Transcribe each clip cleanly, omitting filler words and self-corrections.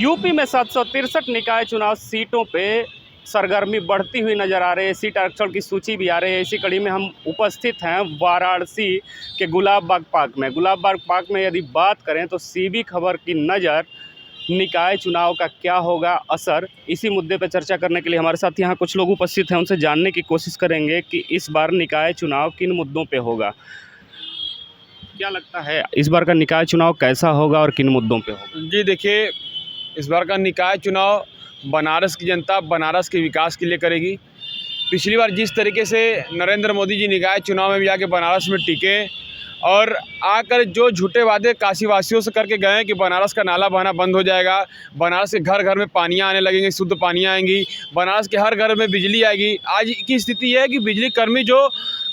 UP में 763 निकाय चुनाव सीटों पे सरगर्मी बढ़ती हुई नजर आ रही है। सीट आरक्षण की सूची भी आ रही है। इसी कड़ी में हम उपस्थित हैं वाराणसी के गुलाब बाग पार्क में। गुलाब बाग पार्क में यदि बात करें तो सीबी खबर की नज़र निकाय चुनाव का क्या होगा असर, इसी मुद्दे पर चर्चा करने के लिए हमारे साथ यहाँ कुछ लोग उपस्थित हैं। उनसे जानने की कोशिश करेंगे कि इस बार निकाय चुनाव किन मुद्दों पे होगा। क्या लगता है इस बार का निकाय चुनाव कैसा होगा और किन मुद्दों पे होगा? जी देखिए, इस बार का निकाय चुनाव बनारस की जनता बनारस के विकास के लिए करेगी। पिछली बार जिस तरीके से नरेंद्र मोदी जी निकाय चुनाव में भी आके बनारस में टिके और आकर जो झूठे वादे काशी वासियों से करके गए कि बनारस का नाला बहाना बंद हो जाएगा, बनारस के घर घर में पानियाँ आने लगेंगी, शुद्ध पानियाँ आएंगी, बनारस के हर घर में बिजली आएगी। आज की स्थिति यह है कि बिजली कर्मी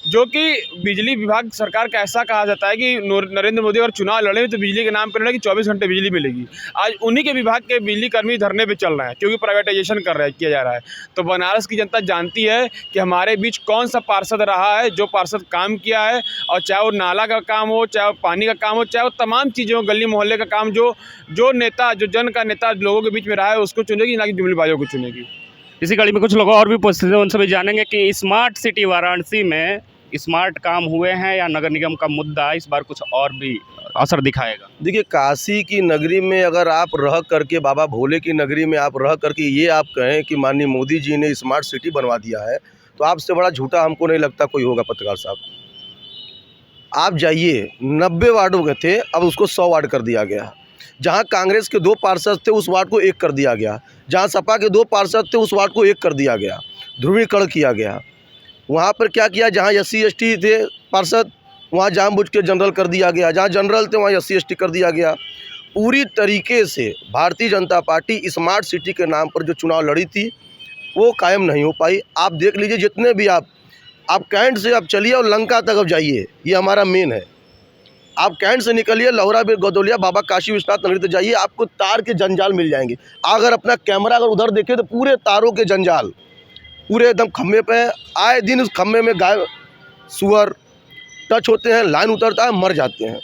जो कि बिजली विभाग सरकार का ऐसा कहा जाता है कि नरेंद्र मोदी अगर चुनाव लड़े तो बिजली के नाम पर लड़े कि 24 घंटे बिजली मिलेगी। आज उन्हीं के विभाग के बिजली कर्मी धरने पे चल रहे हैं क्योंकि प्राइवेटाइजेशन किया जा रहा है। तो बनारस की जनता जानती है कि हमारे बीच कौन सा पार्षद रहा है जो पार्षद काम किया है, और चाहे वो नाला का काम हो, चाहे वो पानी का काम हो, चाहे वो तमाम चीज़ें हो, गली मोहल्ले का काम, जो नेता, जो जन का नेता लोगों के बीच में रहा है उसको चुनेगी, ना कि जुमलेबाजों को चुनेगी। इसी कड़ी में कुछ लोग और भी उपस्थित हैं, उनसे भी जानेंगे कि स्मार्ट सिटी वाराणसी में स्मार्ट काम हुए हैं या नगर निगम का मुद्दा इस बार कुछ और भी असर दिखाएगा। देखिए, काशी की नगरी में अगर आप रह करके, बाबा भोले की नगरी में आप रह करके ये आप कहें कि माननीय मोदी जी ने स्मार्ट सिटी बनवा दिया है, तो आपसे बड़ा झूठा हमको नहीं लगता कोई होगा। पत्रकार साहब, आप जाइए, 90 वार्डों के थे, अब उसको 100 वार्ड कर दिया गया। जहाँ कांग्रेस के 2 पार्षद थे उस वार्ड को 1 कर दिया गया। जहाँ सपा के 2 पार्षद थे उस वार्ड को 1 कर दिया गया, ध्रुवीकरण किया गया। वहाँ पर क्या किया, जहाँ SC ST थे पार्षद वहाँ जानबूझ के जनरल कर दिया गया, जहाँ जनरल थे वहाँ SC ST कर दिया गया। पूरी तरीके से Bharatiya Janata party smart city के नाम पर जो चुनाव लड़ी थी वो कायम नहीं हो पाई। आप देख लीजिए, जितने भी आप कैंट से आप चलिए और लंका तक अब जाइए, ये हमारा मेन है। आप कैंट से निकलिए, लौरा बिर गदौलिया, बाबा काशी विश्वनाथ नगरी तक जाइए, आपको तार के जंजाल मिल जाएंगे। अगर अपना कैमरा अगर उधर देखिए तो पूरे तारों के जंजाल पूरे एकदम खम्भे पे है। आए दिन उस खम्भे में गाय सुअर टच होते हैं, लाइन उतरता है, मर जाते हैं।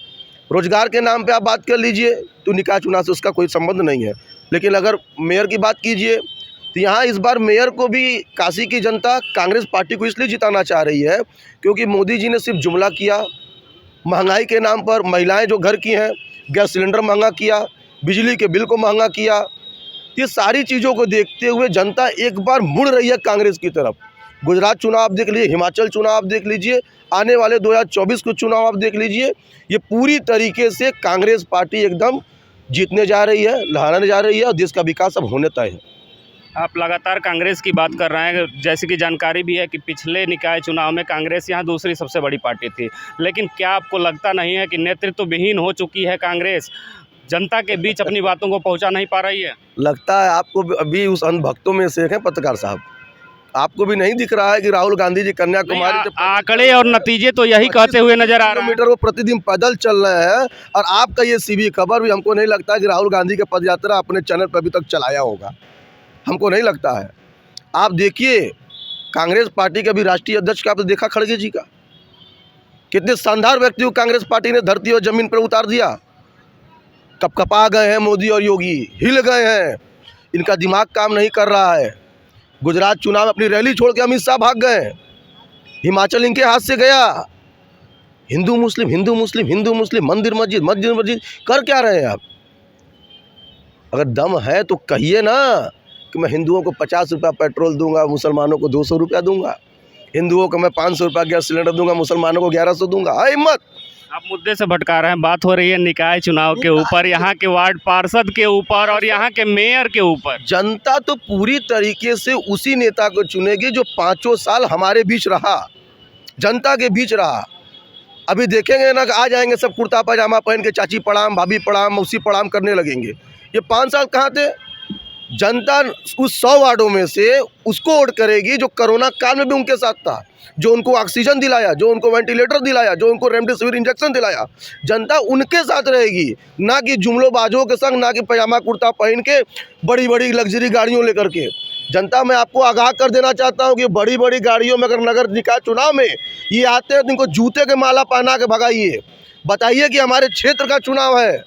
रोजगार के नाम पे आप बात कर लीजिए तो निकाय चुनाव से उसका कोई संबंध नहीं है। लेकिन अगर मेयर की बात कीजिए तो यहाँ इस बार मेयर को भी काशी की जनता कांग्रेस पार्टी को इसलिए जिताना चाह रही है क्योंकि मोदी जी ने सिर्फ जुमला किया, महंगाई के नाम पर महिलाएं जो घर की हैं, गैस सिलेंडर महंगा किया, बिजली के बिल को महंगा किया। ये सारी चीज़ों को देखते हुए जनता एक बार मुड़ रही है कांग्रेस की तरफ। गुजरात चुनाव आप देख लीजिए, हिमाचल चुनाव आप देख लीजिए, आने वाले 2024 के चुनाव आप देख लीजिए, ये पूरी तरीके से कांग्रेस पार्टी एकदम जीतने जा रही है, लहराने जा रही है और देश का विकास अब होने तय है। आप लगातार कांग्रेस की बात कर रहे हैं, जैसे कि जानकारी भी है कि पिछले निकाय चुनाव में कांग्रेस यहाँ दूसरी सबसे बड़ी पार्टी थी। लेकिन क्या आपको लगता नहीं है कि नेतृत्व विहीन हो चुकी है कांग्रेस, जनता के बीच अपनी बातों को पहुंचा नहीं पा रही है? लगता है आपको अभी उस अंधभक्तों में से हैं पत्रकार साहब। आपको भी नहीं दिख रहा है कि राहुल गांधी जी कन्याकुमारी से आंकड़े और नतीजे तो यही कहते हुए नजर आ रहे हैं। किलोमीटर वो प्रतिदिन पैदल चल रहे हैं। और आपका ये सीबी खबर भी हमको नहीं लगता कि राहुल गांधी के पद यात्रा अपने चैनल पर अभी तक चलाया होगा, हमको नहीं लगता है। आप देखिए, कांग्रेस पार्टी के अभी राष्ट्रीय अध्यक्ष का आपने देखा, खड़गे जी का, कितने शानदार व्यक्ति को कांग्रेस पार्टी ने धरती और जमीन पर उतार दिया। कपकपा गए हैं मोदी और योगी, हिल गए हैं, इनका दिमाग काम नहीं कर रहा है। गुजरात चुनाव में अपनी रैली छोड़ के अमित शाह भाग गए, हिमाचल इनके हाथ से गया। हिंदू मुस्लिम हिंदू मुस्लिम हिंदू मुस्लिम, मंदिर मस्जिद मंदिर मस्जिद, कर क्या रहे हैं आप? अगर दम है तो कहिए ना कि मैं हिंदुओं को 50 रुपया पेट्रोल दूंगा, मुसलमानों को 200 रुपया दूंगा, हिंदुओं को मैं 500 रुपया गैस सिलेंडर दूंगा, मुसलमानों को 1100 दूंगा। है हिम्मत? आप मुद्दे से भटका रहे हैं। बात हो रही है निकाय चुनाव के ऊपर, यहाँ के वार्ड पार्षद के ऊपर और यहाँ के मेयर के ऊपर। जनता तो पूरी तरीके से उसी नेता को चुनेगी जो 5 साल हमारे बीच रहा, जनता के बीच रहा। अभी देखेंगे ना कि आ जाएंगे सब कुर्ता पैजामा पहन के, चाची प्रणाम, भाभी प्रणाम, मौसी प्रणाम करने लगेंगे। ये 5 साल कहाँ थे? जनता उस 100 वार्डों में से उसको वोट करेगी जो कोरोना काल में भी उनके साथ था, जो उनको ऑक्सीजन दिलाया, जो उनको वेंटिलेटर दिलाया, जो उनको रेमडेसिविर इंजेक्शन दिलाया। जनता उनके साथ रहेगी, ना कि जुमलोबाजों के संग, ना कि पैजामा कुर्ता पहन के बड़ी बड़ी लग्जरी गाड़ियों लेकर के। जनता, मैं आपको आगाह कर देना चाहता हूं कि बड़ी बड़ी गाड़ियों में अगर नगर निकाय चुनाव में ये आते हैं तो इनको जूते के माला पहना के भगाइए, बताइए कि हमारे क्षेत्र का चुनाव है,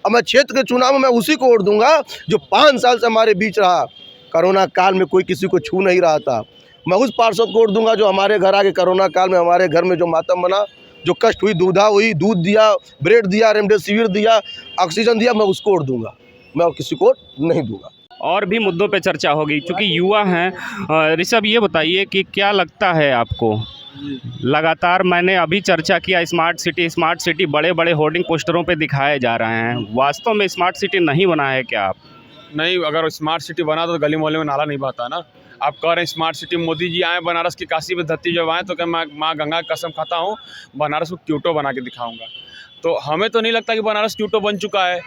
और मैं क्षेत्र के चुनाव में मैं उसी को वोट दूंगा जो 5 साल से हमारे बीच रहा। कोरोना काल में कोई किसी को छू नहीं रहा था, मैं उस पार्षद को वोट दूंगा जो हमारे घर आके कोरोना काल में हमारे घर में जो मातम बना, जो कष्ट हुई, दुविधा हुई, दूध दिया, ब्रेड दिया, रेमडेसिविर दिया, ऑक्सीजन दिया, मैं उसको वोट दूंगा, मैं और किसी को वोट नहीं दूंगा। और भी मुद्दों पे चर्चा होगी क्योंकि युवा हैं। ऋषभ, ये बताइए कि क्या लगता है आपको, लगातार मैंने अभी चर्चा किया स्मार्ट सिटी बड़े बड़े होर्डिंग पोस्टरों पे दिखाए जा रहे हैं, वास्तव में स्मार्ट सिटी नहीं बना है क्या? आप नहीं, अगर स्मार्ट सिटी बना तो गली मोहल्ले में नाला नहीं बहता ना। आप कह रहे हैं स्मार्ट सिटी, मोदी जी आए बनारस की काशी में धरती जब आए तो क्या माँ गंगा की कसम खाता हूँ बनारस को क्यूटो बना के दिखाऊंगा। तो हमें तो नहीं लगता कि बनारस क्यूटो बन चुका है।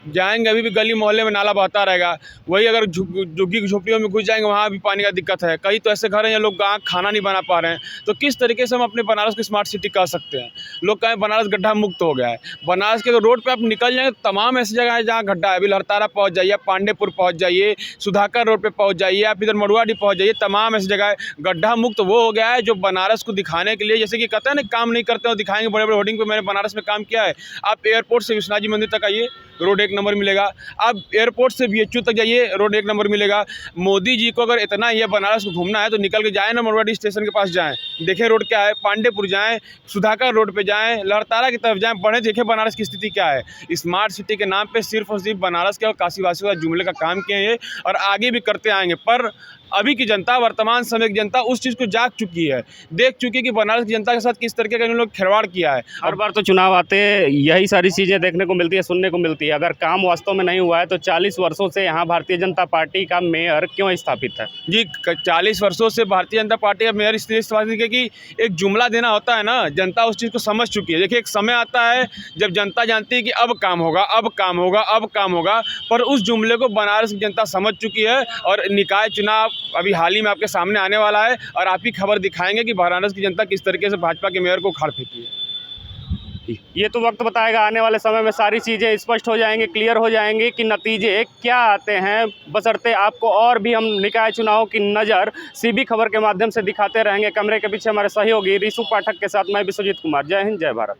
जाएंगे अभी भी गली मोहल्ले में नाला बहता रहेगा। वही अगर झुग्गी झोपड़ियों में घुस जाएंगे वहाँ भी पानी का दिक्कत है। कई तो ऐसे घर हैं लोग खाना नहीं बना पा रहे हैं। तो किस तरीके से हम अपने बनारस को स्मार्ट सिटी कह सकते हैं? लोग कहें बनारस गड्ढा मुक्त हो गया है। बनारस के रोड पे आप निकल जाएंगे तमाम ऐसी जगह है जहाँ गड्ढा है। अभी लहरतारा पहुँच जाइए, पांडेपुर पहुँच जाइए, सुधाकर रोड पर पहुँच जाइए, आप इधर मड़ुआडी पहुँच जाइए, तमाम ऐसी जगह है। गड्ढा मुक्त वो हो गया है जो बनारस को दिखाने के लिए, जैसे कि कहते हैं ना काम नहीं करते हो दिखाएंगे बड़े बड़े होर्डिंग पे। मैंने बनारस में काम किया है। आप एयरपोर्ट से विश्वनाथ जी मंदिर तक आइए, रोड 1 नंबर मिलेगा। आप एयरपोर्ट से BHU तक जाइए, रोड 1 नंबर मिलेगा। मोदी जी को अगर इतना ही बनारस को घूमना है तो निकल के जाएं ना, मरवाड़ी स्टेशन के पास जाएं, देखें रोड क्या है, पांडेपुर जाएं, सुधाकर रोड पे जाएं, लहरतारा की तरफ जाएं, बढ़े देखें बनारस की स्थिति क्या है। स्मार्ट सिटी के नाम पे सिर्फ और सिर्फ बनारस के और काशीवासियों का जुमले का काम किए हैं और आगे भी करते आएंगे। पर अभी की जनता, वर्तमान समय की जनता उस चीज़ को जाग चुकी है, देख चुकी है कि बनारस की जनता के साथ किस तरीके का इन लोग खिलवाड़ किया है। हर बार तो चुनाव आते यही सारी चीज़ें देखने को मिलती है, सुनने को मिलती है। अगर काम वास्तव में नहीं हुआ है तो 40 वर्षों से यहाँ भारतीय जनता पार्टी का मेयर क्यों स्थापित है? जी, 40 वर्षों से भारतीय जनता पार्टी का मेयर इसलिए स्थापित है कि एक जुमला देना होता है ना, जनता उस चीज़ को समझ चुकी है। देखिए, एक समय आता है जब जनता जानती है कि अब काम होगा, अब काम होगा, अब काम होगा, पर उस जुमले को बनारस की जनता समझ चुकी है। और निकाय चुनाव अभी हाल ही में आपके सामने आने वाला है और आप ही खबर दिखाएंगे कि बनारस की जनता किस तरीके से भाजपा के मेयर को उखाड़ फेंकी है। ये तो वक्त बताएगा, आने वाले समय में सारी चीज़ें स्पष्ट हो जाएंगी, क्लियर हो जाएंगी कि नतीजे क्या आते हैं। बशर्ते आपको और भी हम निकाय चुनाव की नज़र CB खबर के माध्यम से दिखाते रहेंगे। कैमरे के पीछे हमारे सहयोगी ऋषु पाठक के साथ मैं विश्वजीत कुमार। जय हिंद, जय भारत।